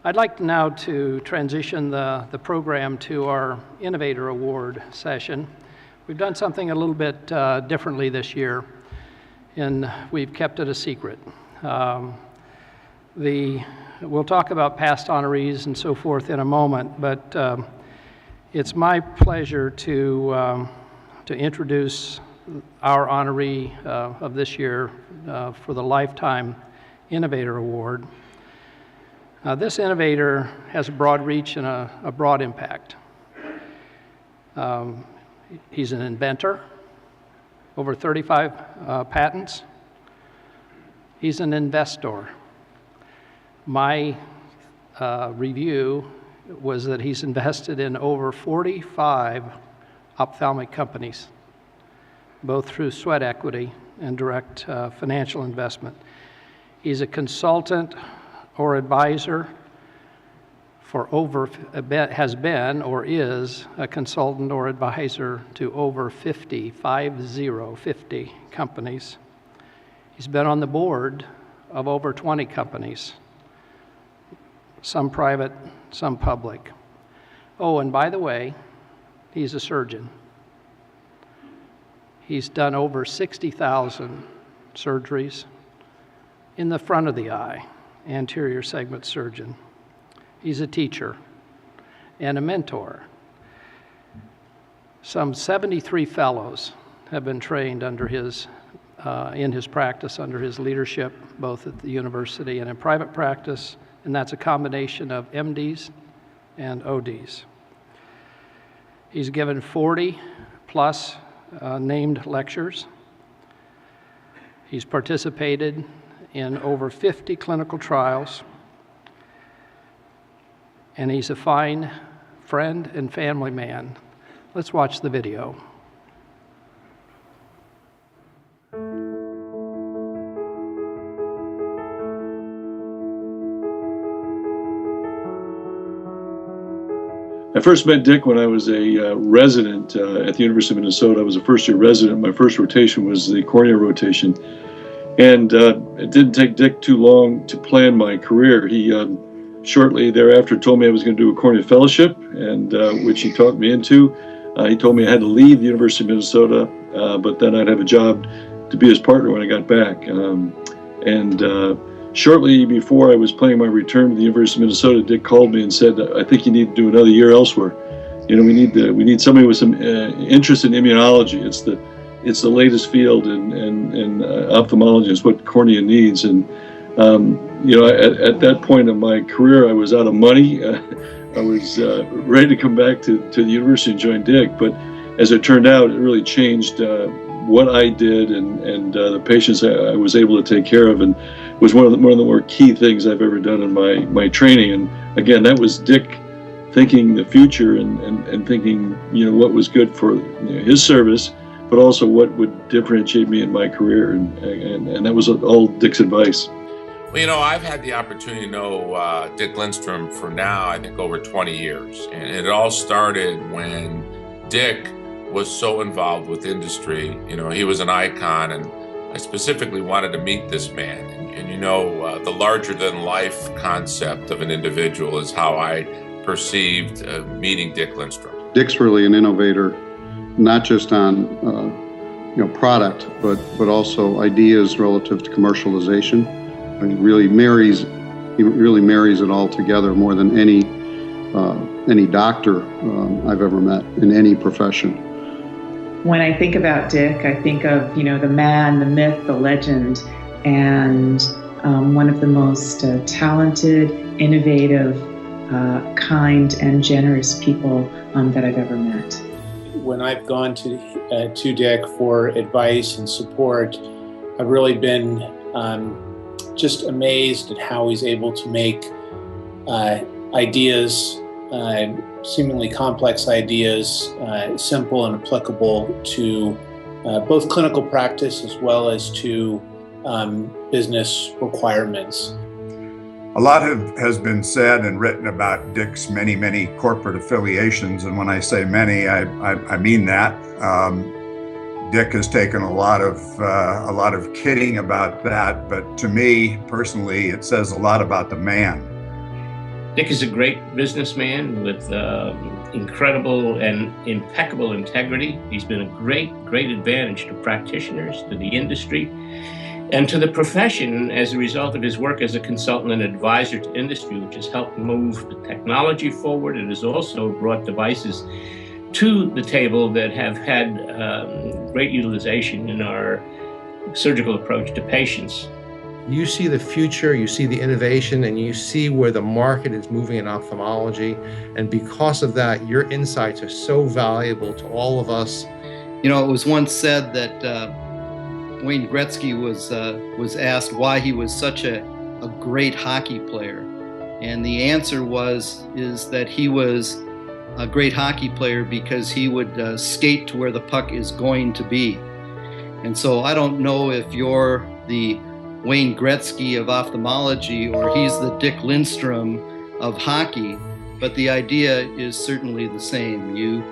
I'd like now to transition the program to our Innovator Award session. We've done something a little bit differently this year, and we've kept it a secret. We'll talk about past honorees and so forth in a moment, but it's my pleasure to introduce our honoree of this year for the Lifetime Innovator Award. This innovator has a broad reach and a broad impact. He's an inventor, over 35 patents. He's an investor. My review was that he's invested in over 45 ophthalmic companies, both through sweat equity and direct financial investment. He's a consultant or advisor has been or is a consultant or advisor to over 50 companies. He's been on the board of over 20 companies, some private, some public. Oh, and by the way, he's a surgeon. He's done over 60,000 surgeries in the front of the eye, anterior segment surgeon. He's a teacher and a mentor. Some 73 fellows have been trained under in his practice, under his leadership, both at the university and in private practice, and that's a combination of MDs and ODs. He's given 40 plus named lectures. He's participated in over 50 clinical trials, and he's a fine friend and family man. Let's watch the video. I first met Dick when I was a resident at the University of Minnesota. I was a first-year resident. My first rotation was the corneal rotation. And it didn't take Dick too long to plan my career. He shortly thereafter told me I was going to do a corneal fellowship, and which he talked me into. He told me I had to leave the University of Minnesota, but then I'd have a job to be his partner when I got back. Shortly before I was planning my return to the University of Minnesota, Dick called me and said, "I think you need to do another year elsewhere. You know, we need somebody with some interest in immunology. It's the latest field in ophthalmology. It's what cornea needs." And you know, at that point in my career, I was out of money. I was ready to come back to the university and join Dick. But as it turned out, it really changed what I did and the patients I was able to take care of, and was one of the more key things I've ever done in my training. And again, that was Dick thinking the future and thinking, you know, what was good for his service, but also what would differentiate me in my career, and that was all Dick's advice. Well, you know, I've had the opportunity to know Dick Lindstrom for now, I think, over 20 years. And it all started when Dick was so involved with industry. You know, he was an icon, and I specifically wanted to meet this man. And you know, the larger-than-life concept of an individual is how I perceived meeting Dick Lindstrom. Dick's really an innovator, not just on product, but also ideas relative to commercialization. And he really marries it all together more than any doctor I've ever met in any profession. When I think about Dick, I think of, the man, the myth, the legend, and one of the most talented, innovative, kind, and generous people that I've ever met. When I've gone to Dick for advice and support, I've really been just amazed at how he's able to make ideas, seemingly complex ideas, simple and applicable to both clinical practice as well as to business requirements. A lot has been said and written about Dick's many corporate affiliations, and when I say many, I mean that. Dick has taken a lot of kidding about that, but to me personally, it says a lot about the man. Dick is a great businessman with incredible and impeccable integrity. He's been a great advantage to practitioners, to the industry, and to the profession as a result of his work as a consultant and advisor to industry, which has helped move the technology forward. It has also brought devices to the table that have had great utilization in our surgical approach to patients. You see the future, you see the innovation, and you see where the market is moving in ophthalmology. And because of that, your insights are so valuable to all of us. You know, it was once said that Wayne Gretzky was asked why he was such a great hockey player. And the answer is that he was a great hockey player because he would skate to where the puck is going to be. And so I don't know if you're the Wayne Gretzky of ophthalmology or he's the Dick Lindstrom of hockey, but the idea is certainly the same. You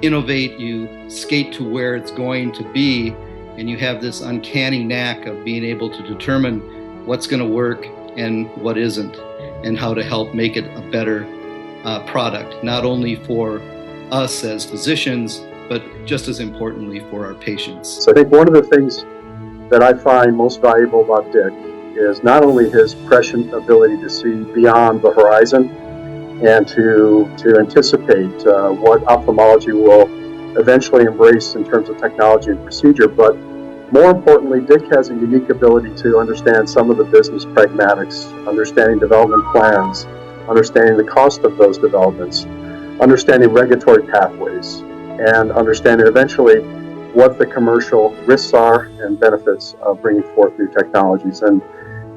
innovate, you skate to where it's going to be, and you have this uncanny knack of being able to determine what's going to work and what isn't, and how to help make it a better product, not only for us as physicians, but just as importantly for our patients. So I think one of the things that I find most valuable about Dick is not only his prescient ability to see beyond the horizon and to anticipate what ophthalmology will eventually embrace in terms of technology and procedure, but more importantly, Dick has a unique ability to understand some of the business pragmatics, understanding development plans, understanding the cost of those developments, understanding regulatory pathways, and understanding eventually what the commercial risks are and benefits of bringing forth new technologies. And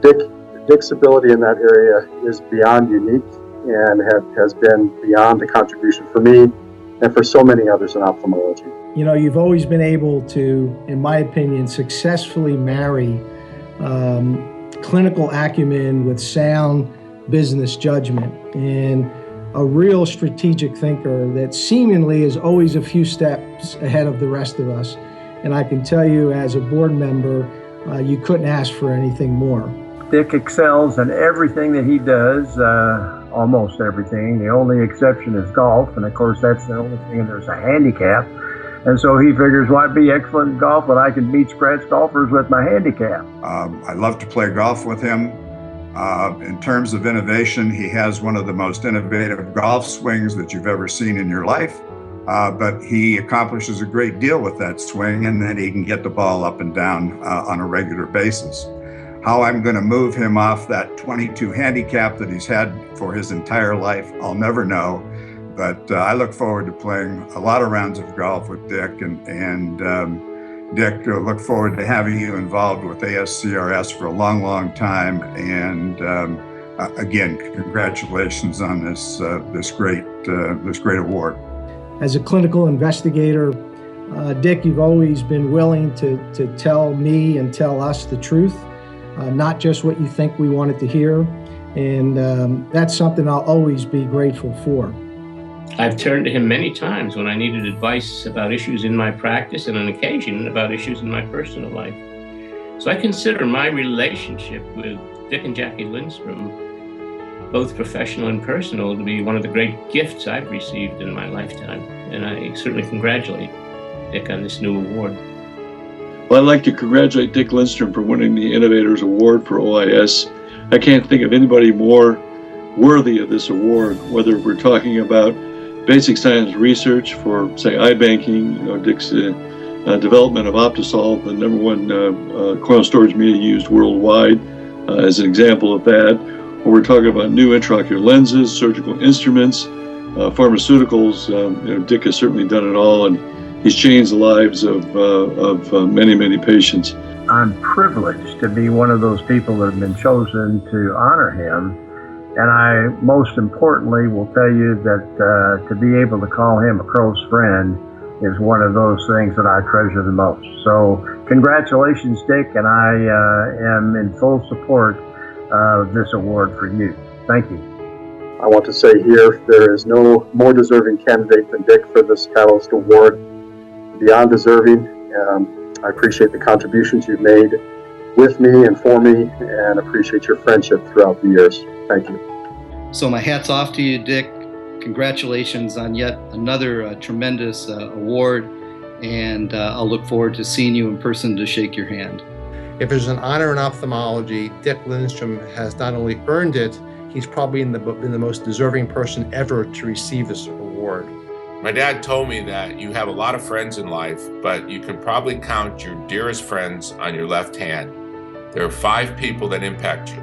Dick's ability in that area is beyond unique and has been beyond a contribution for me and for so many others in ophthalmology. You know, you've always been able to, in my opinion, successfully marry clinical acumen with sound business judgment and a real strategic thinker that seemingly is always a few steps ahead of the rest of us. And I can tell you as a board member, you couldn't ask for anything more. Dick excels in everything that he does, almost everything. The only exception is golf, and of course that's the only thing there's a handicap. And so he figures, well, I'd be excellent in golf, but I can beat scratch golfers with my handicap. I love to play golf with him. In terms of innovation, he has one of the most innovative golf swings that you've ever seen in your life, but he accomplishes a great deal with that swing, and then he can get the ball up and down on a regular basis. How I'm going to move him off that 22 handicap that he's had for his entire life, I'll never know, but I look forward to playing a lot of rounds of golf with Dick, and Dick, look forward to having you involved with ASCRS for a long, long time. And again, congratulations on this great award. As a clinical investigator, Dick, you've always been willing to tell me and tell us the truth, not just what you think we wanted to hear. And that's something I'll always be grateful for. I've turned to him many times when I needed advice about issues in my practice and on occasion about issues in my personal life. So I consider my relationship with Dick and Jackie Lindstrom, both professional and personal, to be one of the great gifts I've received in my lifetime. And I certainly congratulate Dick on this new award. Well, I'd like to congratulate Dick Lindstrom for winning the Innovators Award for OIS. I can't think of anybody more worthy of this award, whether we're talking about basic science research for, say, eye banking, Dick's development of Optisol, the number one corneal storage media used worldwide, as an example of that. Or we're talking about new intraocular lenses, surgical instruments, pharmaceuticals. Dick has certainly done it all, and he's changed the lives of many, many patients. I'm privileged to be one of those people that have been chosen to honor him. And I, most importantly, will tell you that to be able to call him a close friend is one of those things that I treasure the most. So congratulations, Dick, and I am in full support of this award for you. Thank you. I want to say here, there is no more deserving candidate than Dick for this Catalyst Award. Beyond deserving. I appreciate the contributions you've made with me and for me, and appreciate your friendship throughout the years. Thank you. So my hat's off to you, Dick. Congratulations on yet another tremendous award, and I'll look forward to seeing you in person to shake your hand. If there's an honor in ophthalmology, Dick Lindstrom has not only earned it, he's probably been the most deserving person ever to receive this award. My dad told me that you have a lot of friends in life, but you can probably count your dearest friends on your left hand. There are 5 people that impact you.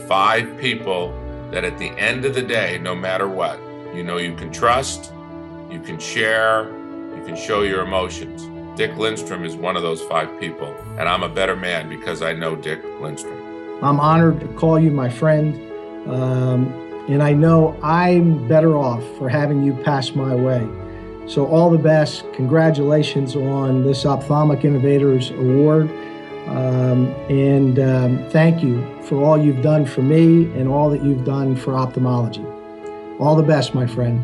5 people that at the end of the day, no matter what, you know you can trust, you can share, you can show your emotions. Dick Lindstrom is one of those 5 people, and I'm a better man because I know Dick Lindstrom. I'm honored to call you my friend, and I know I'm better off for having you pass my way. So all the best. Congratulations on this Ophthalmic Innovators Award, and thank you for all you've done for me and all that you've done for ophthalmology. All the best, my friend.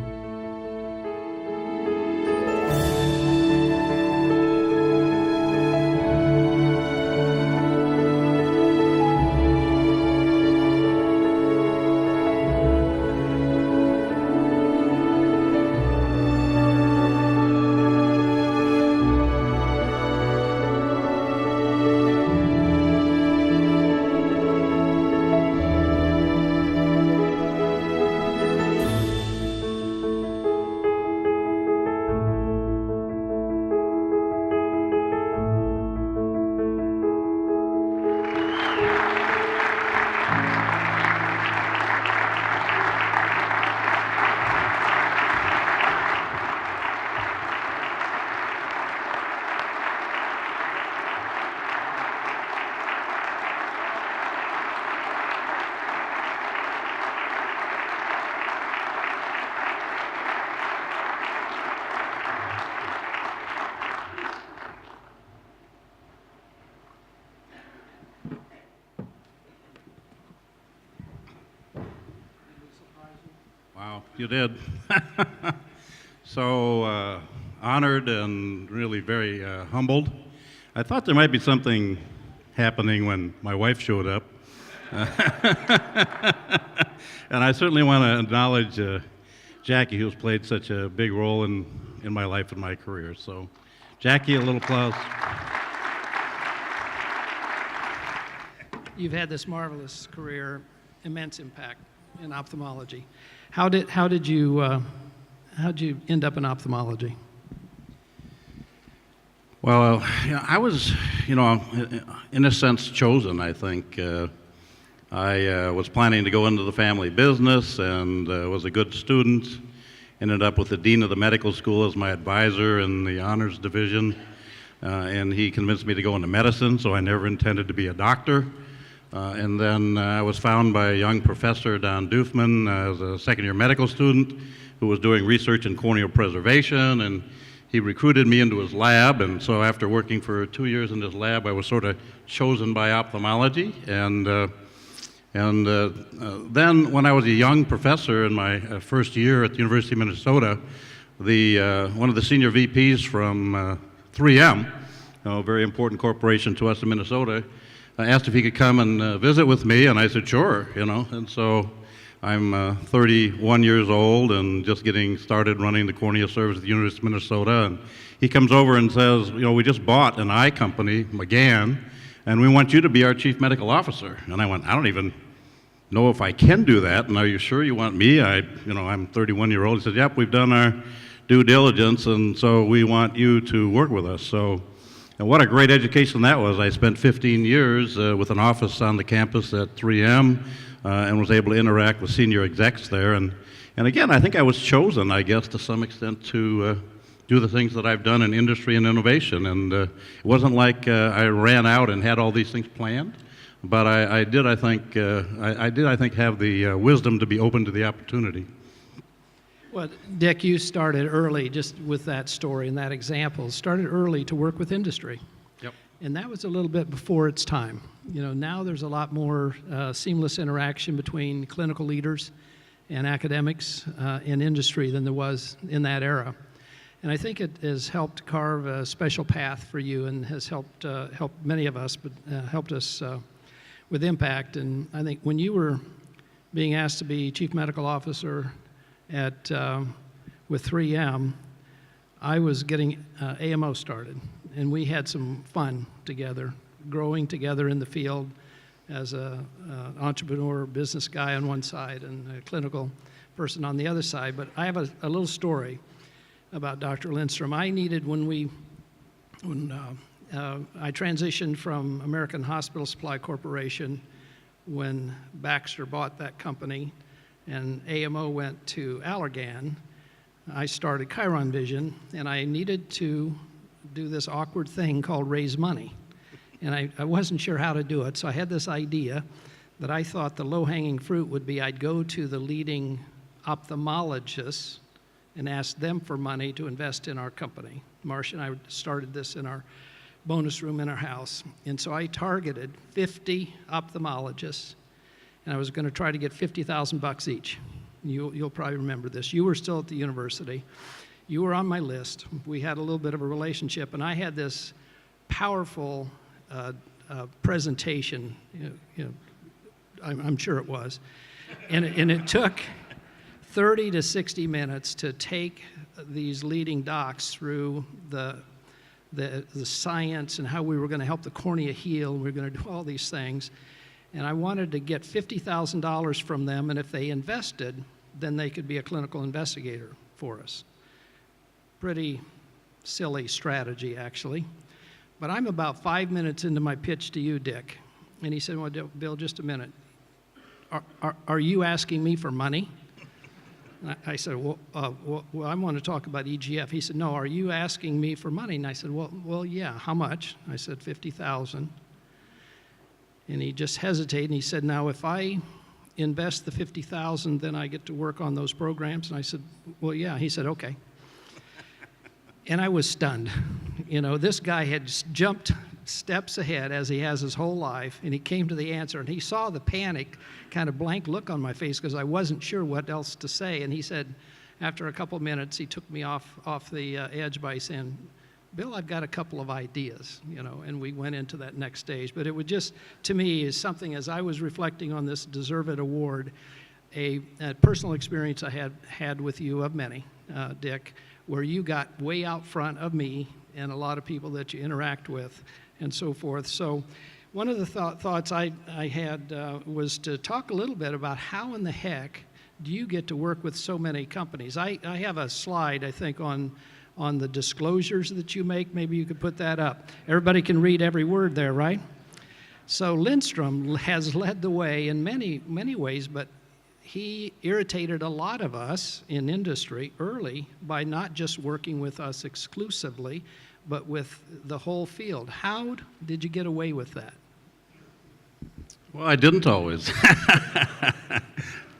Wow, you did. So honored and really very humbled. I thought there might be something happening when my wife showed up. And I certainly want to acknowledge Jackie, who's played such a big role in my life and my career. So Jackie, a little applause. You've had this marvelous career, immense impact in ophthalmology. How'd you end up in ophthalmology? Well, I was, in a sense, chosen, I think. I was planning to go into the family business and was a good student. Ended up with the dean of the medical school as my advisor in the honors division. And he convinced me to go into medicine, so I never intended to be a doctor. And then I was found by a young professor, Don Doofman, as a second-year medical student who was doing research in corneal preservation, and he recruited me into his lab. And so after working for 2 years in his lab, I was sort of chosen by ophthalmology. And then when I was a young professor in my first year at the University of Minnesota, one of the senior VPs from 3M, a very important corporation to us in Minnesota, asked if he could come and visit with me, and I said, sure, and so I'm 31 years old and just getting started running the cornea service at the University of Minnesota, and he comes over and says, we just bought an eye company, McGann, and we want you to be our chief medical officer. And I went, I don't even know if I can do that, and are you sure you want me? I'm 31 years old. He said, yep, we've done our due diligence, and so we want you to work with us. So. And what a great education that was. I spent 15 years with an office on the campus at 3M and was able to interact with senior execs there. And again, I think I was chosen, I guess, to some extent to do the things that I've done in industry and innovation. And it wasn't like I ran out and had all these things planned, but I did, I think, have the wisdom to be open to the opportunity. Well, Dick, you started early, just with that story and that example, started early to work with industry. Yep. And that was a little bit before its time. Now there's a lot more seamless interaction between clinical leaders and academics in industry than there was in that era. And I think it has helped carve a special path for you and has helped many of us, but helped us with impact. And I think when you were being asked to be chief medical officer with 3M, I was getting AMO started, and we had some fun together, growing together in the field as an entrepreneur, business guy on one side and a clinical person on the other side. But I have a little story about Dr. Lindstrom. I needed, when I transitioned from American Hospital Supply Corporation when Baxter bought that company and AMO went to Allergan, I started Chiron Vision, and I needed to do this awkward thing called raise money. And I wasn't sure how to do it, so I had this idea that I thought the low-hanging fruit would be I'd go to the leading ophthalmologists and ask them for money to invest in our company. Marcia and I started this in our bonus room in our house. And so I targeted 50 ophthalmologists, and I was going to try to get $50,000 each. You'll probably remember this. You were still at the university. You were on my list. We had a little bit of a relationship, and I had this powerful presentation. I'm sure it was. And it took 30 to 60 minutes to take these leading docs through the science and how we were going to help the cornea heal. We were going to do all these things. And I wanted to get $50,000 from them, and if they invested, then they could be a clinical investigator for us. Pretty silly strategy, actually. But I'm about 5 minutes into my pitch to you, Dick. And he said, well, Bill, just a minute. Are you asking me for money? I said, well, I want to talk about EGF. He said, no, are you asking me for money? And I said, well, yeah, how much? I said, $50,000. And he just hesitated, and he said, now, if I invest the $50,000, then I get to work on those programs? And I said, well, yeah. He said, okay. And I was stunned. This guy had jumped steps ahead, as he has his whole life, and he came to the answer, and he saw the panic, kind of blank look on my face because I wasn't sure what else to say. And he said, after a couple of minutes, he took me off the edge by saying, Bill, I've got a couple of ideas, and we went into that next stage. But it would just, to me, is something, as I was reflecting on this deserved award, a personal experience I had with you, of many, Dick, where you got way out front of me and a lot of people that you interact with and so forth. So one of the thoughts I had was to talk a little bit about how in the heck do you get to work with so many companies. I have a slide, I think, on the disclosures that you make. Maybe you could put that up. Everybody can read every word there, right? So Lindstrom has led the way in many, many ways, but he irritated a lot of us in industry early by not just working with us exclusively, but with the whole field. How did you get away with that? Well, I didn't always.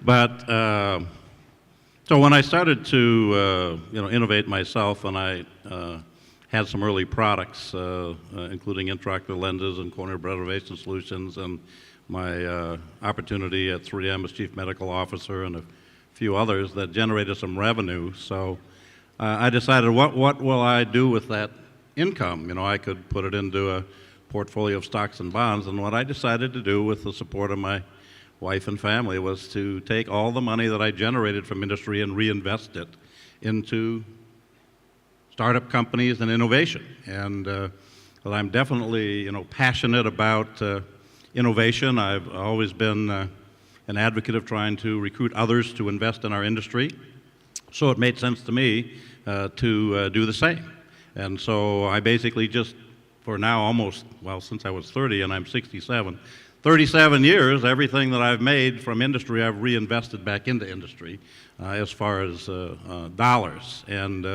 But so when I started to innovate myself, and I had some early products, including intraocular lenses and corneal preservation solutions, and my opportunity at 3M as chief medical officer, and a few others that generated some revenue. So I decided, what will I do with that income? I could put it into a portfolio of stocks and bonds, and what I decided to do with the support of my wife and family was to take all the money that I generated from industry and reinvest it into startup companies and innovation. And well, I'm definitely passionate about innovation. I've always been an advocate of trying to recruit others to invest in our industry. So it made sense to me to do the same. And so I basically just, for now since I was 30 and I'm 67, 37 years, everything that I've made from industry, I've reinvested back into industry as far as dollars. And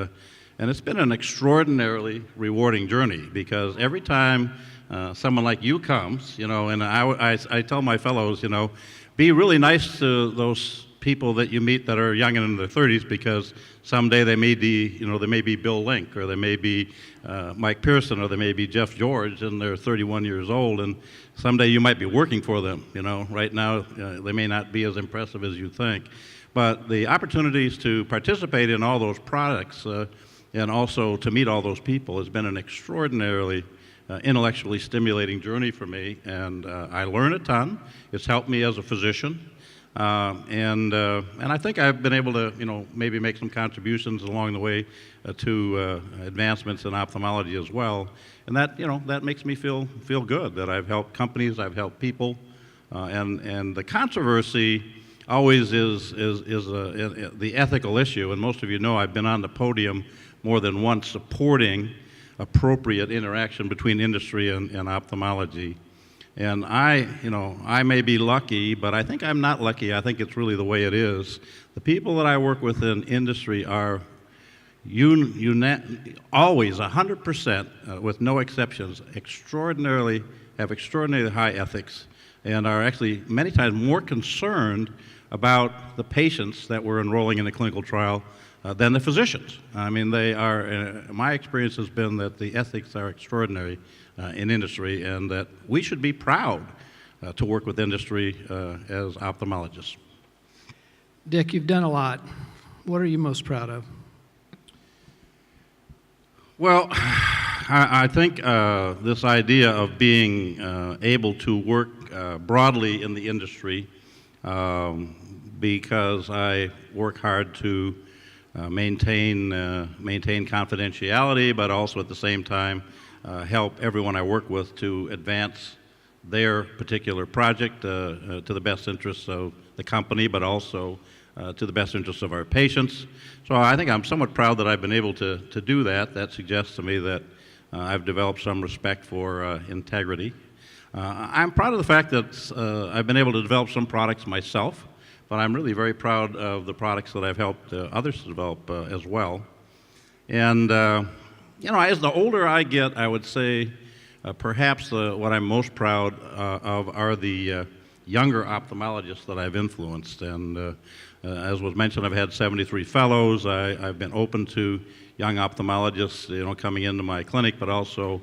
it's been an extraordinarily rewarding journey, because every time someone like you comes, and I tell my fellows, be really nice to those people that you meet that are young and in their 30s, because someday they may be, they may be Bill Link, or they may be Mike Pearson, or they may be Jeff George, and they're 31 years old, and someday you might be working for them. Right now they may not be as impressive as you think, but the opportunities to participate in all those products and also to meet all those people has been an extraordinarily intellectually stimulating journey for me, and I learn a ton. It's helped me as a physician. And I think I've been able to, maybe make some contributions along the way to advancements in ophthalmology as well. And that, that makes me feel good that I've helped companies, I've helped people, and the controversy always is the ethical issue. And most of you know I've been on the podium more than once supporting appropriate interaction between industry and ophthalmology. And I may be lucky, but I think I'm not lucky. I think it's really the way it is. The people that I work with in industry are always 100%, with no exceptions, have extraordinarily high ethics, and are actually many times more concerned about the patients that we're enrolling in a clinical trial than the physicians. I mean, they are, my experience has been that the ethics are extraordinary in industry, and that we should be proud to work with industry as ophthalmologists. Dick, you've done a lot. What are you most proud of? Well, I think this idea of being able to work broadly in the industry, because I work hard to maintain confidentiality, but also at the same time help everyone I work with to advance their particular project to the best interests of the company, but also to the best interests of our patients. So I think I'm somewhat proud that I've been able to do that. That suggests to me that I've developed some respect for integrity. I'm proud of the fact that I've been able to develop some products myself, but I'm really very proud of the products that I've helped others to develop as well. And as the older I get, I would say perhaps what I'm most proud of are the younger ophthalmologists that I've influenced. And as was mentioned, I've had 73 fellows. I've been open to young ophthalmologists, coming into my clinic, but also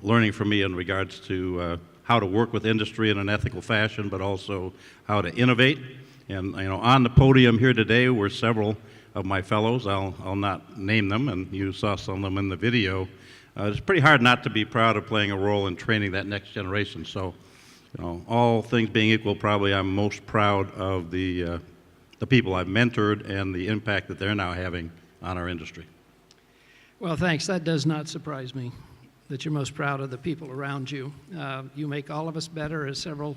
learning from me in regards to how to work with industry in an ethical fashion, but also how to innovate. And on the podium here today were several of my fellows. I'll not name them, and you saw some of them in the video. It's pretty hard not to be proud of playing a role in training that next generation. So, all things being equal, probably I'm most proud of the people I've mentored and the impact that they're now having on our industry. Well, thanks. That does not surprise me, that you're most proud of the people around you. You make all of us better, as several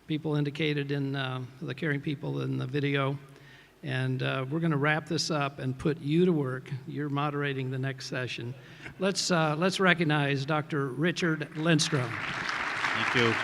people indicated in the caring people in the video. And we're going to wrap this up and put you to work. You're moderating the next session. Let's recognize Dr. Richard Lindstrom. Thank you.